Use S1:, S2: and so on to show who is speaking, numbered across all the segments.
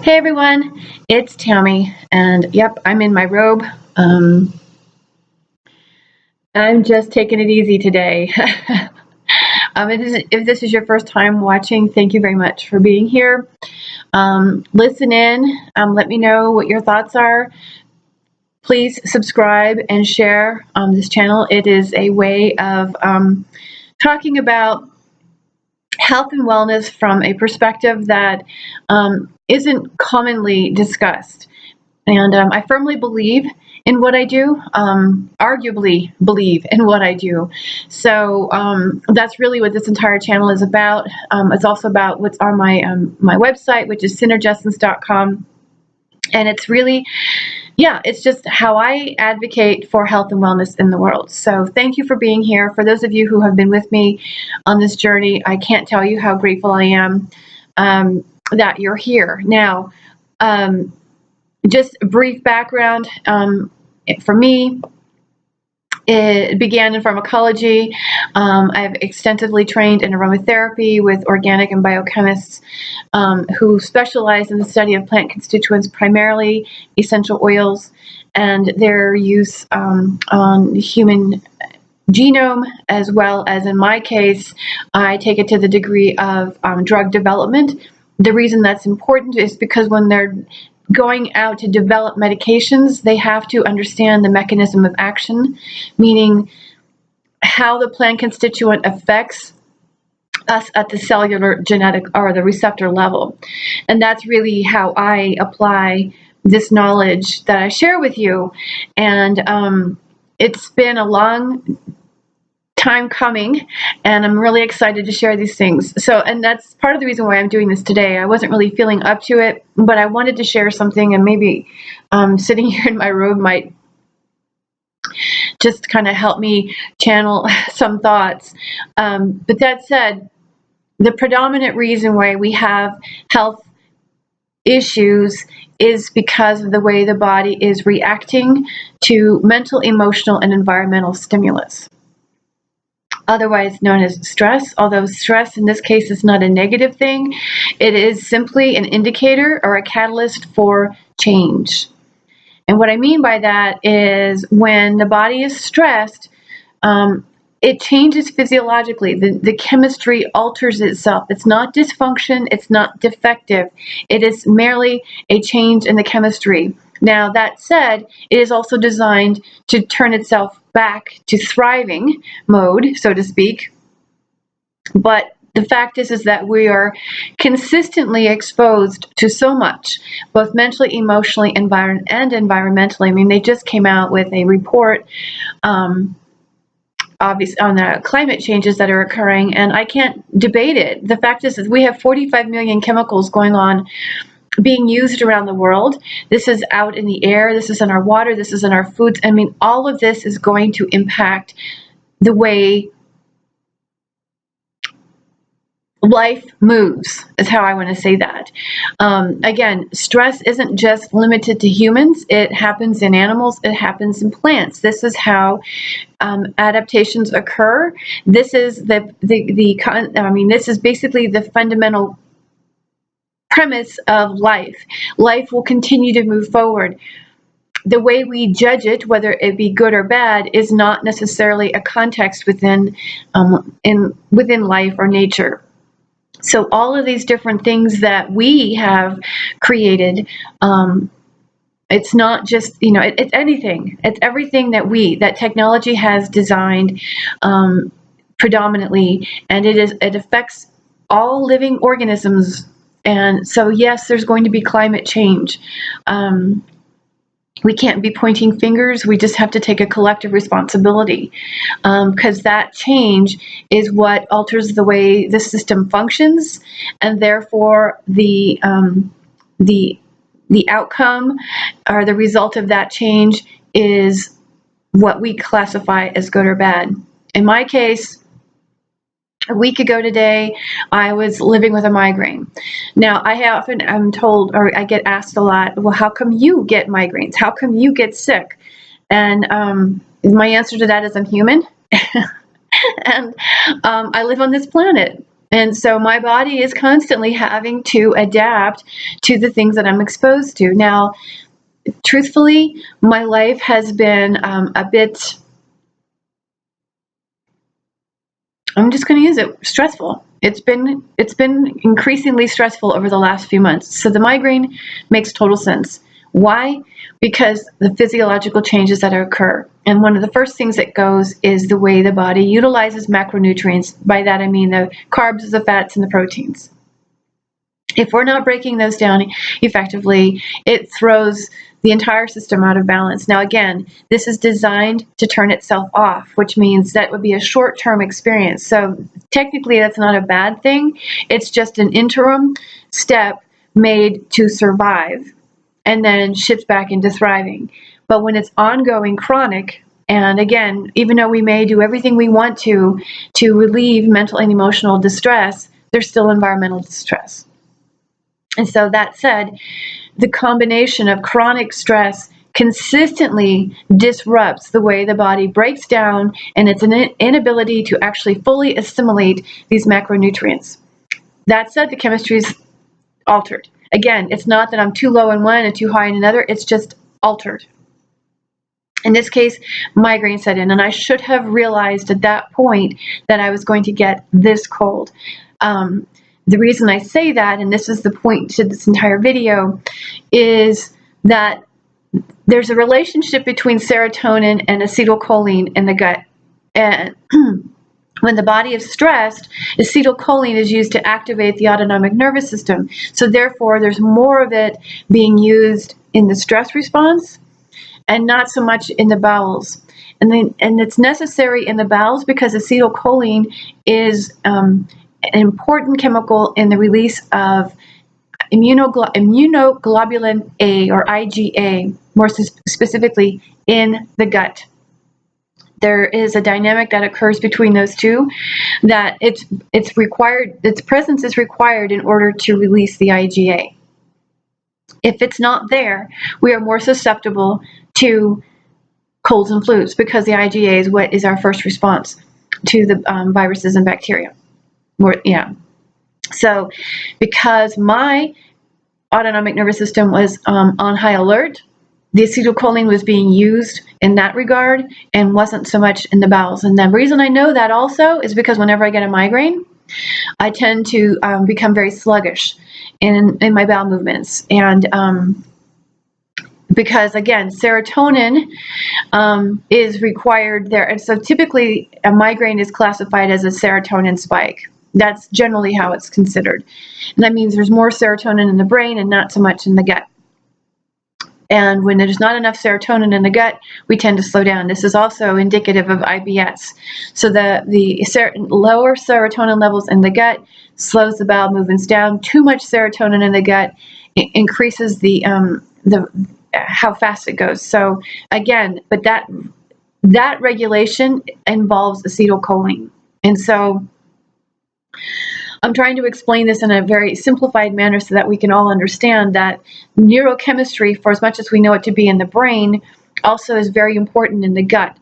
S1: Hey everyone, it's Tammy, and yep, I'm in my robe. I'm just taking it easy today. If this is your first time watching, thank you very much for being here. Listen in, let me know what your thoughts are. Please subscribe and share this channel. It is a way of talking about health and wellness from a perspective that isn't commonly discussed. And I firmly believe in what I do, arguably believe in what I do. So that's really what this entire channel is about. It's also about what's on my website, which is synergessence.com. And it's really, it's just how I advocate for health and wellness in the world. So thank you for being here. For those of you who have been with me on this journey, I can't tell you how grateful I am that you're here. Now, just a brief background for me. It began in pharmacology. I've extensively trained in aromatherapy with organic and biochemists who specialize in the study of plant constituents, primarily essential oils, and their use on the human genome, as well as, in my case, I take it to the degree of drug development. The reason that's important is because when they're going out to develop medications, they have to understand the mechanism of action, meaning how the plant constituent affects us at the cellular, genetic, or the receptor level. And that's really how I apply this knowledge that I share with you. And it's been a long time coming, and I'm really excited to share these things. So, and that's part of the reason why I'm doing this today. I wasn't really feeling up to it, but I wanted to share something, and maybe sitting here in my robe might just kind of help me channel some thoughts. But that said, the predominant reason why we have health issues is because of the way the body is reacting to mental, emotional, and environmental stimulus, otherwise known as stress. Although stress in this case is not a negative thing, it is simply an indicator or a catalyst for change. And what I mean by that is when the body is stressed, it changes physiologically. The chemistry alters itself. It's not dysfunction, it's not defective. It is merely a change in the chemistry. Now, that said, it is also designed to turn itself back to thriving mode, so to speak. But the fact is that we are consistently exposed to so much, both mentally, emotionally, and environmentally. I mean, they just came out with a report obviously on the climate changes that are occurring, and I can't debate it. The fact is that we have 45 million chemicals going on, being used around the world. This is out in the air, this is in our water, this is in our foods. I mean, all of this is going to impact the way life moves, is how I want to say that. Again, stress isn't just limited to humans. It happens in animals, it happens in plants. This is how adaptations occur. This is this is basically the fundamental premise of life. Life will continue to move forward. The way we judge it, whether it be good or bad, is not necessarily a context within life or nature. So all of these different things that we have created, it's not just, it's anything. It's everything that technology has designed predominantly, and it affects all living organisms. And so, yes, there's going to be climate change. We can't be pointing fingers. We just have to take a collective responsibility, because that change is what alters the way the system functions, and therefore the outcome or the result of that change is what we classify as good or bad. In my case, a week ago today, I was living with a migraine. Now, I'm told, or I get asked a lot, well, how come you get migraines? How come you get sick? And my answer to that is I'm human. And I live on this planet. And so my body is constantly having to adapt to the things that I'm exposed to. Now, truthfully, my life has been a bit, I'm just going to use it, stressful. It's been increasingly stressful over the last few months. So the migraine makes total sense. Why? Because the physiological changes that occur. And one of the first things that goes is the way the body utilizes macronutrients. By that I mean the carbs, the fats, and the proteins. If we're not breaking those down effectively, it throws the entire system out of balance. Now, again, this is designed to turn itself off, which means that would be a short-term experience. So technically, that's not a bad thing. It's just an interim step made to survive and then shift back into thriving. But when it's ongoing, chronic, and again, even though we may do everything we want to relieve mental and emotional distress, there's still environmental distress. And so that said, the combination of chronic stress consistently disrupts the way the body breaks down and its inability to actually fully assimilate these macronutrients. That said, the chemistry is altered. Again, it's not that I'm too low in one and too high in another, it's just altered. In this case, migraine set in, and I should have realized at that point that I was going to get this cold. The reason I say that, and this is the point to this entire video, is that there's a relationship between serotonin and acetylcholine in the gut. And when the body is stressed, acetylcholine is used to activate the autonomic nervous system. So therefore, there's more of it being used in the stress response and not so much in the bowels. And it's necessary in the bowels because acetylcholine is an important chemical in the release of immunoglobulin A, or IgA, more specifically in the gut. There is a dynamic that occurs between those two that it's required, its presence is required in order to release the IgA. If it's not there, we are more susceptible to colds and flus because the IgA is what is our first response to the viruses and bacteria. So because my autonomic nervous system was on high alert, the acetylcholine was being used in that regard and wasn't so much in the bowels. And the reason I know that also is because whenever I get a migraine, I tend to become very sluggish in my bowel movements. And because, again, serotonin is required there. And so typically a migraine is classified as a serotonin spike. That's generally how it's considered. And that means there's more serotonin in the brain and not so much in the gut. And when there's not enough serotonin in the gut, we tend to slow down. This is also indicative of IBS. So the lower serotonin levels in the gut slows the bowel movements down. Too much serotonin in the gut increases the how fast it goes. So again, but that regulation involves acetylcholine. And so I'm trying to explain this in a very simplified manner so that we can all understand that neurochemistry, for as much as we know it to be in the brain, also is very important in the gut.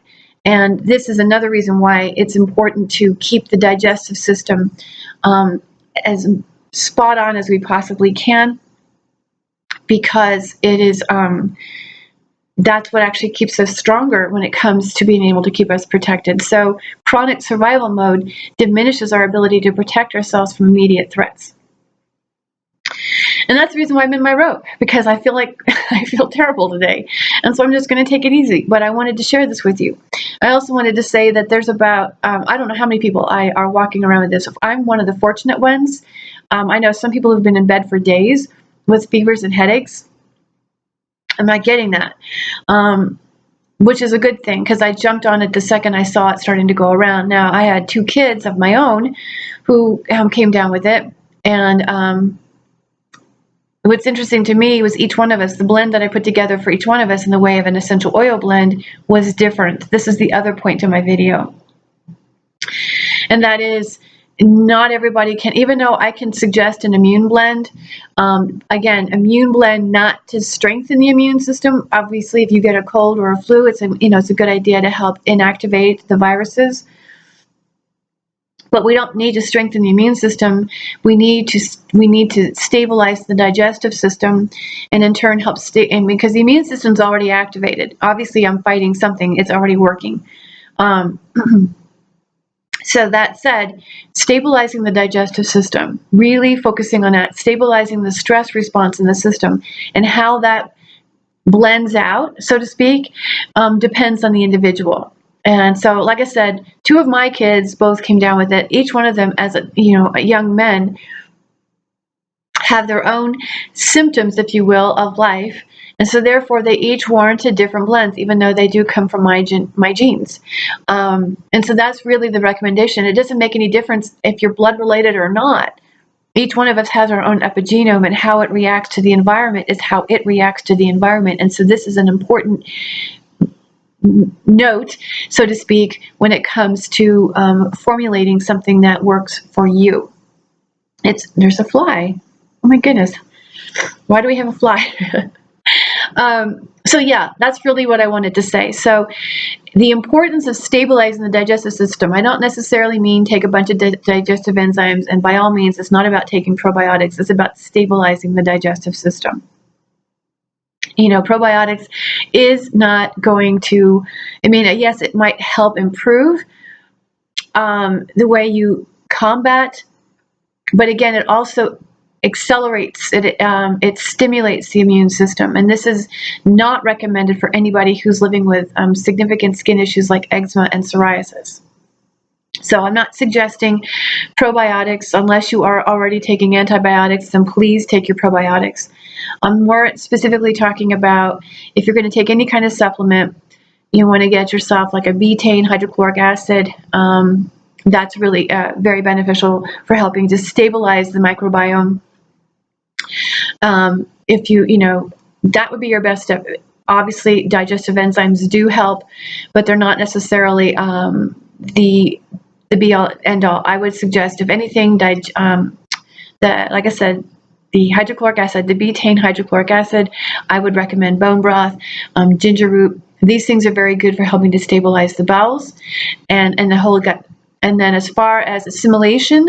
S1: And this is another reason why it's important to keep the digestive system as spot on as we possibly can, because it is that's what actually keeps us stronger when it comes to being able to keep us protected. So chronic survival mode diminishes our ability to protect ourselves from immediate threats. And that's the reason why I'm in my robe, because I feel like I feel terrible today. And so I'm just going to take it easy. But I wanted to share this with you. I also wanted to say that there's about, I don't know how many people are walking around with this. I'm one of the fortunate ones. I know some people have been in bed for days with fevers and headaches. I'm not getting that, which is a good thing because I jumped on it the second I saw it starting to go around. Now, I had 2 kids of my own who came down with it, and what's interesting to me was each one of us, the blend that I put together for each one of us in the way of an essential oil blend was different. This is the other point to my video, and that is, not everybody can, even though I can suggest an immune blend, again, immune blend not to strengthen the immune system. Obviously, if you get a cold or a flu, it's a good idea to help inactivate the viruses. But we don't need to strengthen the immune system. We need to stabilize the digestive system, and in turn help and because the immune system's already activated. Obviously, I'm fighting something; it's already working. So that said, stabilizing the digestive system, really focusing on that, stabilizing the stress response in the system, and how that blends out, so to speak, depends on the individual. And so, like I said, 2 of my kids both came down with it. Each one of them, as young men, have their own symptoms, if you will, of life. And so therefore they each warranted different blends, even though they do come from my genes. And so that's really the recommendation. It doesn't make any difference if you're blood related or not. Each one of us has our own epigenome, and how it reacts to the environment is how it reacts to the environment. And so this is an important note, so to speak, when it comes to formulating something that works for you. There's a fly. Oh my goodness. Why do we have a fly? So yeah, that's really what I wanted to say. So the importance of stabilizing the digestive system. I don't necessarily mean take a bunch of digestive enzymes, and by all means, it's not about taking probiotics. It's about stabilizing the digestive system. Probiotics is not going to, yes, it might help improve the way you combat, but again, it also accelerates it stimulates the immune system, and this is not recommended for anybody who's living with significant skin issues like eczema and psoriasis. So I'm not suggesting probiotics unless you are already taking antibiotics. Then please take your probiotics. I'm more specifically talking about if you're going to take any kind of supplement, you want to get yourself like a betaine hydrochloric acid. That's really very beneficial for helping to stabilize the microbiome. If that would be your best step. Obviously, digestive enzymes do help, but they're not necessarily the be-all, end-all. I would suggest, if anything, like I said, the hydrochloric acid, the betaine hydrochloric acid, I would recommend bone broth, ginger root. These things are very good for helping to stabilize the bowels and the whole gut. And then as far as assimilation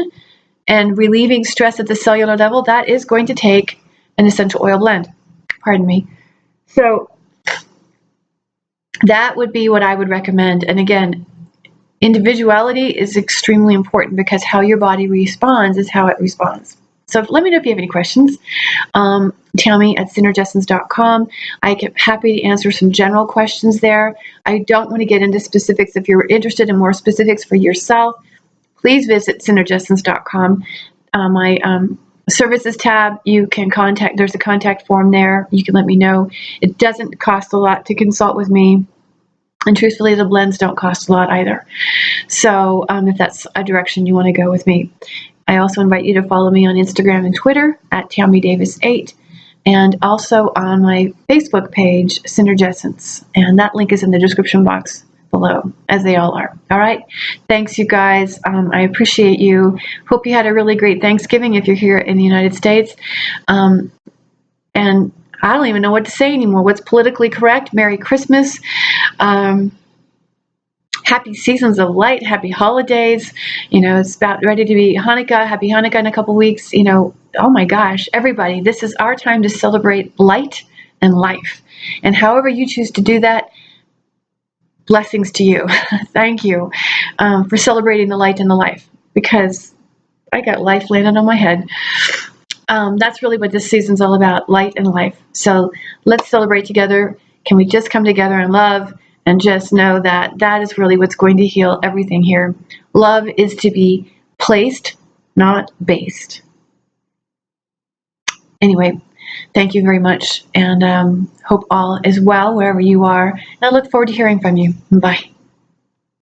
S1: and relieving stress at the cellular level, that is going to take an essential oil blend. Pardon me. So that would be what I would recommend. And again, individuality is extremely important, because how your body responds is how it responds. So let me know if you have any questions. Tell me at synergessence.com. I get happy to answer some general questions there. I don't want to get into specifics. If you're interested in more specifics for yourself, please visit synergessence.com. My services tab, you can contact, there's a contact form there. You can let me know. It doesn't cost a lot to consult with me. And truthfully, the blends don't cost a lot either. So if that's a direction you want to go with me. I also invite you to follow me on Instagram and Twitter at TammyDavis8, and also on my Facebook page, Synergessence. And that link is in the description box below, as they all are. All right. Thanks, you guys. I appreciate you. Hope you had a really great Thanksgiving if you're here in the United States. And I don't even know what to say anymore. What's politically correct? Merry Christmas. Happy seasons of light. Happy holidays. It's about ready to be Hanukkah. Happy Hanukkah in a couple weeks. Oh my gosh, everybody, this is our time to celebrate light and life. And however you choose to do that, blessings to you. Thank you for celebrating the light and the life, because I got life landing on my head. That's really what this season's all about, light and life. So let's celebrate together. Can we just come together in love and just know that that is really what's going to heal everything here. Love is to be placed, not based. Anyway, thank you very much, and hope all is well wherever you are. And I look forward to hearing from you. Bye.